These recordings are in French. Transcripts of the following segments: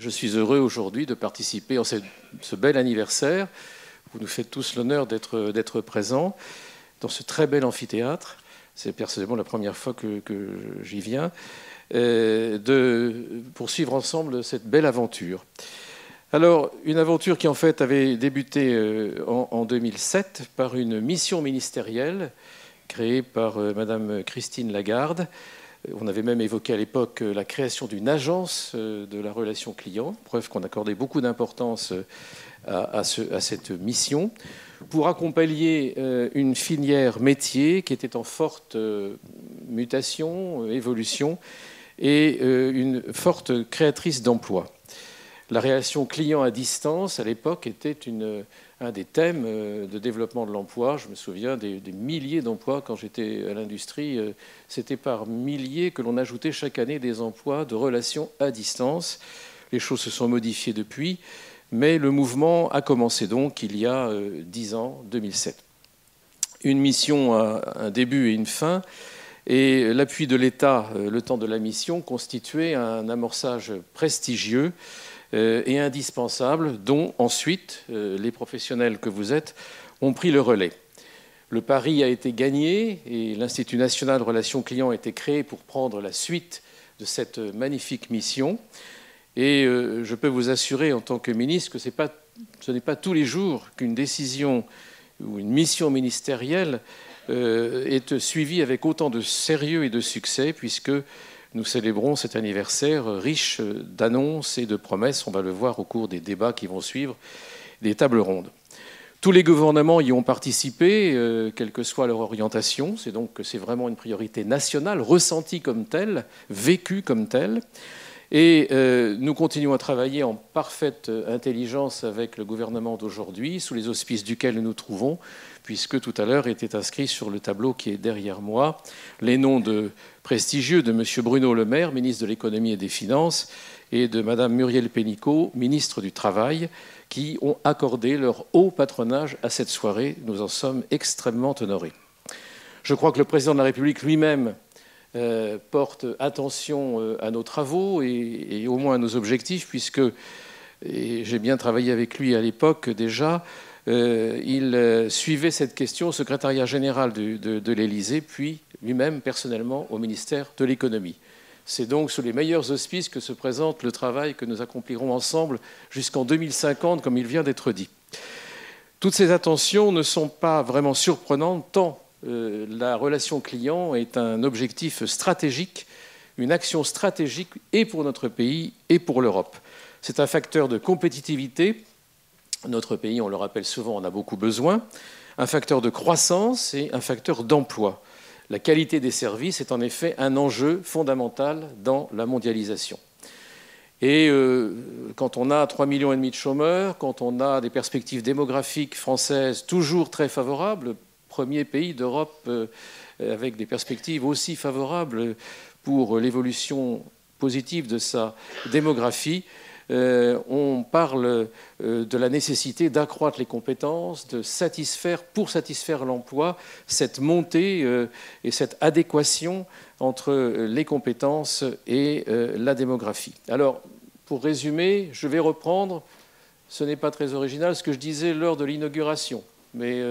Je suis heureux aujourd'hui de participer à ce bel anniversaire. Vous nous faites tous l'honneur d'être présents dans ce très bel amphithéâtre. C'est personnellement la première fois que j'y viens. De poursuivre ensemble cette belle aventure. Alors, une aventure qui en fait avait débuté en 2007 par une mission ministérielle créée par Madame Christine Lagarde. On avait même évoqué à l'époque la création d'une agence de la relation client, preuve qu'on accordait beaucoup d'importance à cette mission, pour accompagner une filière métier qui était en forte mutation, évolution, et une forte créatrice d'emplois. La relation client à distance, à l'époque, était un des thèmes de développement de l'emploi. Je me souviens des milliers d'emplois quand j'étais à l'industrie. C'était par milliers que l'on ajoutait chaque année des emplois de relations à distance. Les choses se sont modifiées depuis, mais le mouvement a commencé donc il y a 10 ans, 2007. Une mission a un début et une fin. Et l'appui de l'État, le temps de la mission, constituait un amorçage prestigieux et indispensable, dont ensuite les professionnels que vous êtes ont pris le relais. Le pari a été gagné et l'Institut national de relations clients a été créé pour prendre la suite de cette magnifique mission. Et je peux vous assurer en tant que ministre que ce n'est pas tous les jours qu'une décision ou une mission ministérielle est suivi avec autant de sérieux et de succès, puisque nous célébrons cet anniversaire riche d'annonces et de promesses. On va le voir au cours des débats qui vont suivre, des tables rondes. Tous les gouvernements y ont participé, quelle que soit leur orientation. C'est donc que c'est vraiment une priorité nationale, ressentie comme telle, vécue comme telle. Et nous continuons à travailler en parfaite intelligence avec le gouvernement d'aujourd'hui, sous les auspices duquel nous nous trouvons, puisque tout à l'heure étaient inscrits sur le tableau qui est derrière moi les noms prestigieux de M. Bruno Le Maire, ministre de l'économie et des finances, et de Mme Muriel Pénicaud, ministre du Travail, qui ont accordé leur haut patronage à cette soirée. Nous en sommes extrêmement honorés. Je crois que le président de la République lui-même porte attention à nos travaux et au moins à nos objectifs, puisque, et j'ai bien travaillé avec lui à l'époque déjà, il suivait cette question au secrétariat général de l'Élysée, puis lui-même personnellement au ministère de l'économie. C'est donc sous les meilleurs auspices que se présente le travail que nous accomplirons ensemble jusqu'en 2050, comme il vient d'être dit. Toutes ces attentions ne sont pas vraiment surprenantes, tant la relation client est un objectif stratégique, une action stratégique et pour notre pays et pour l'Europe. C'est un facteur de compétitivité. Notre pays, on le rappelle souvent, en a beaucoup besoin. Un facteur de croissance et un facteur d'emploi. La qualité des services est en effet un enjeu fondamental dans la mondialisation. Et quand on a 3,5 millions de chômeurs, quand on a des perspectives démographiques françaises toujours très favorables, premier pays d'Europe avec des perspectives aussi favorables pour l'évolution positive de sa démographie, on parle de la nécessité d'accroître les compétences, pour satisfaire l'emploi, cette montée et cette adéquation entre les compétences et la démographie. Alors, pour résumer, je vais reprendre, ce n'est pas très original, ce que je disais lors de l'inauguration, mais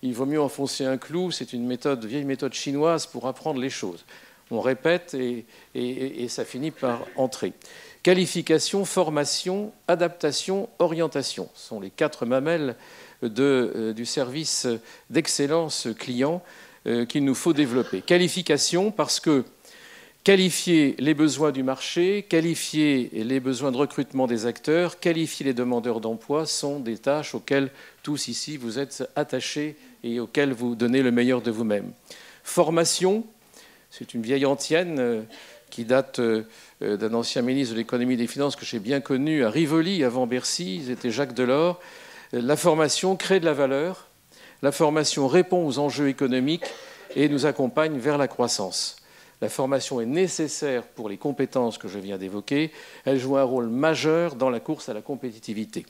il vaut mieux enfoncer un clou, c'est une vieille méthode chinoise pour apprendre les choses. On répète et ça finit par entrer. Qualification, formation, adaptation, orientation sont les 4 mamelles du service d'excellence client qu'il nous faut développer. Qualification parce que qualifier les besoins du marché, qualifier les besoins de recrutement des acteurs, qualifier les demandeurs d'emploi sont des tâches auxquelles tous ici vous êtes attachés et auxquelles vous donnez le meilleur de vous-même. Formation, c'est une vieille antienne qui date d'un ancien ministre de l'économie et des finances que j'ai bien connu à Rivoli, avant Bercy, c'était Jacques Delors. La formation crée de la valeur, la formation répond aux enjeux économiques et nous accompagne vers la croissance. La formation est nécessaire pour les compétences que je viens d'évoquer. Elle joue un rôle majeur dans la course à la compétitivité.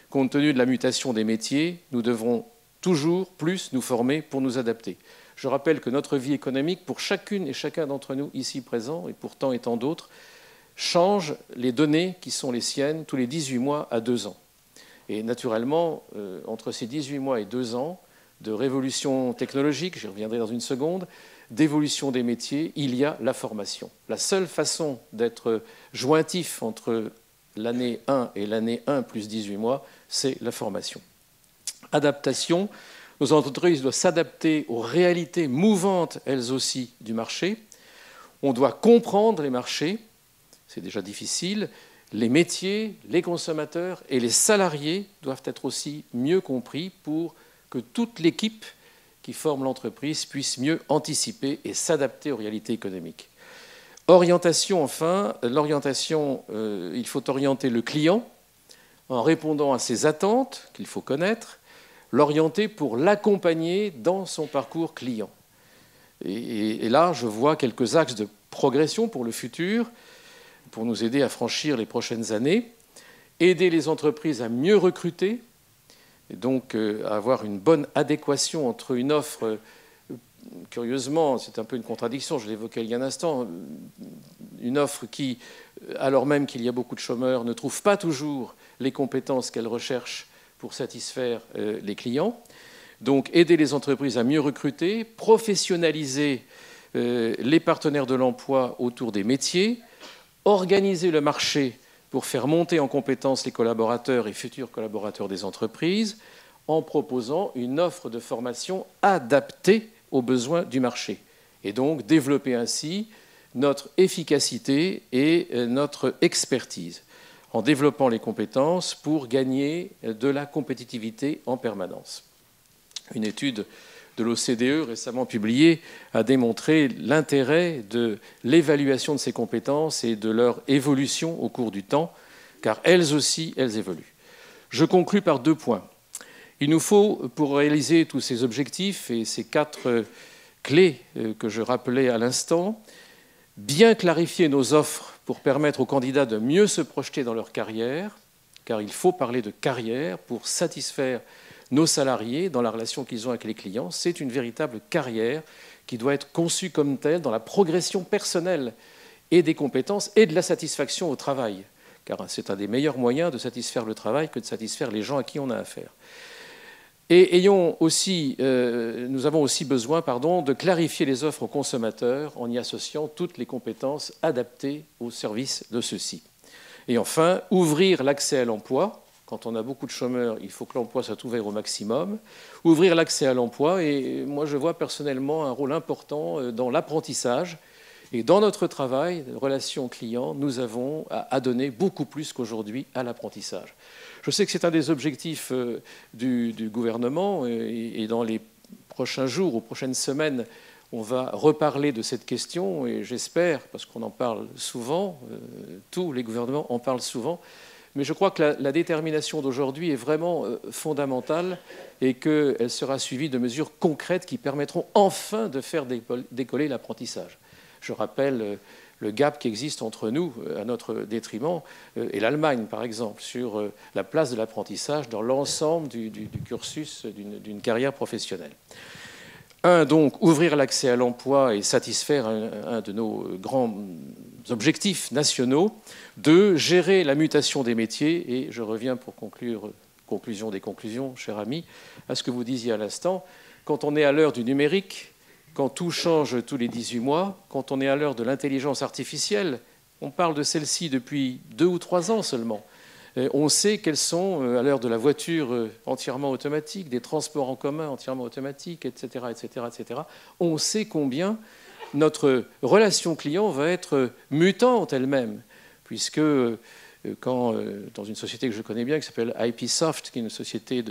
Compte tenu de la mutation des métiers, nous devrons toujours plus nous former pour nous adapter. Je rappelle que notre vie économique, pour chacune et chacun d'entre nous ici présents, et pour tant et tant d'autres, change les données qui sont les siennes tous les 18 mois à 2 ans. Et naturellement, entre ces 18 mois et 2 ans de révolution technologique, j'y reviendrai dans une seconde, d'évolution des métiers, il y a la formation. La seule façon d'être jointif entre l'année 1 et l'année 1 plus 18 mois, c'est la formation. Adaptation. Nos entreprises doivent s'adapter aux réalités mouvantes, elles aussi, du marché. On doit comprendre les marchés, c'est déjà difficile. Les métiers, les consommateurs et les salariés doivent être aussi mieux compris pour que toute l'équipe qui forme l'entreprise puisse mieux anticiper et s'adapter aux réalités économiques. Orientation, enfin. L'orientation, il faut orienter le client en répondant à ses attentes qu'il faut connaître, l'orienter pour l'accompagner dans son parcours client. Et là, je vois quelques axes de progression pour le futur, pour nous aider à franchir les prochaines années, aider les entreprises à mieux recruter, et donc à avoir une bonne adéquation entre une offre, curieusement, c'est un peu une contradiction, je l'évoquais il y a un instant, une offre qui, alors même qu'il y a beaucoup de chômeurs, ne trouve pas toujours les compétences qu'elle recherche pour satisfaire les clients. Donc aider les entreprises à mieux recruter, professionnaliser les partenaires de l'emploi autour des métiers, organiser le marché pour faire monter en compétences les collaborateurs et futurs collaborateurs des entreprises en proposant une offre de formation adaptée aux besoins du marché. Et donc développer ainsi notre efficacité et notre expertise en développant les compétences pour gagner de la compétitivité en permanence. Une étude de l'OCDE récemment publiée a démontré l'intérêt de l'évaluation de ces compétences et de leur évolution au cours du temps, car elles aussi, elles évoluent. Je conclus par 2 points. Il nous faut, pour réaliser tous ces objectifs et ces 4 clés que je rappelais à l'instant, bien clarifier nos offres pour permettre aux candidats de mieux se projeter dans leur carrière, car il faut parler de carrière pour satisfaire nos salariés dans la relation qu'ils ont avec les clients. C'est une véritable carrière qui doit être conçue comme telle dans la progression personnelle et des compétences et de la satisfaction au travail, car c'est un des meilleurs moyens de satisfaire le travail que de satisfaire les gens à qui on a affaire. Et nous avons aussi besoin de clarifier les offres aux consommateurs en y associant toutes les compétences adaptées au service de ceux-ci. Et enfin, ouvrir l'accès à l'emploi. Quand on a beaucoup de chômeurs, il faut que l'emploi soit ouvert au maximum. Ouvrir l'accès à l'emploi, et moi je vois personnellement un rôle important dans l'apprentissage. Et dans notre travail, relation client, nous avons à donner beaucoup plus qu'aujourd'hui à l'apprentissage. Je sais que c'est un des objectifs du gouvernement, et dans les prochains jours, aux prochaines semaines, on va reparler de cette question, et j'espère, parce qu'on en parle souvent, tous les gouvernements en parlent souvent, mais je crois que la détermination d'aujourd'hui est vraiment fondamentale et qu'elle sera suivie de mesures concrètes qui permettront enfin de faire décoller l'apprentissage. Je rappelle le gap qui existe entre nous, à notre détriment, et l'Allemagne, par exemple, sur la place de l'apprentissage dans l'ensemble du cursus d'une carrière professionnelle. Donc, ouvrir l'accès à l'emploi et satisfaire un de nos grands objectifs nationaux. 2, gérer la mutation des métiers. Et je reviens pour conclusion des conclusions, cher ami, à ce que vous disiez à l'instant. Quand on est à l'heure du numérique, quand tout change tous les 18 mois, quand on est à l'heure de l'intelligence artificielle, on parle de celle-ci depuis 2 ou 3 ans seulement. On sait qu'elles sont, à l'heure de la voiture entièrement automatique, des transports en commun entièrement automatiques, etc., etc., etc. On sait combien notre relation client va être mutante elle-même, puisque quand, dans une société que je connais bien, qui s'appelle IPsoft, qui est une société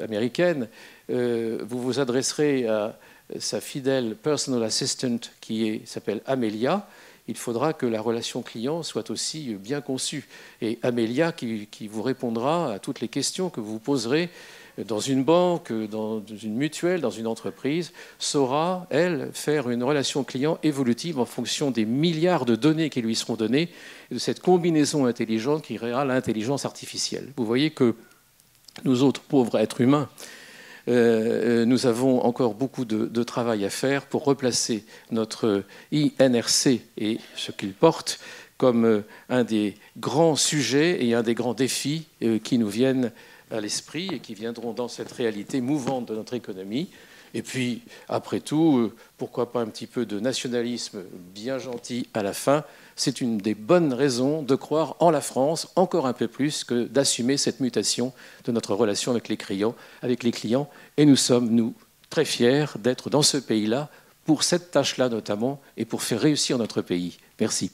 américaine, vous vous adresserez à sa fidèle personal assistant qui s'appelle Amelia. Il faudra que la relation client soit aussi bien conçue. Et Amelia, qui vous répondra à toutes les questions que vous poserez dans une banque, dans une mutuelle, dans une entreprise, saura, elle, faire une relation client évolutive en fonction des milliards de données qui lui seront données et de cette combinaison intelligente qui créera l'intelligence artificielle. Vous voyez que nous autres pauvres êtres humains, Nous avons encore beaucoup de travail à faire pour replacer notre INRC et ce qu'il porte comme un des grands sujets et un des grands défis qui nous viennent à l'esprit et qui viendront dans cette réalité mouvante de notre économie. Et puis, après tout, pourquoi pas un petit peu de nationalisme bien gentil à la fin. C'est une des bonnes raisons de croire en la France, encore un peu plus que d'assumer cette mutation de notre relation avec les clients. Et nous sommes, nous, très fiers d'être dans ce pays-là, pour cette tâche-là notamment, et pour faire réussir notre pays. Merci.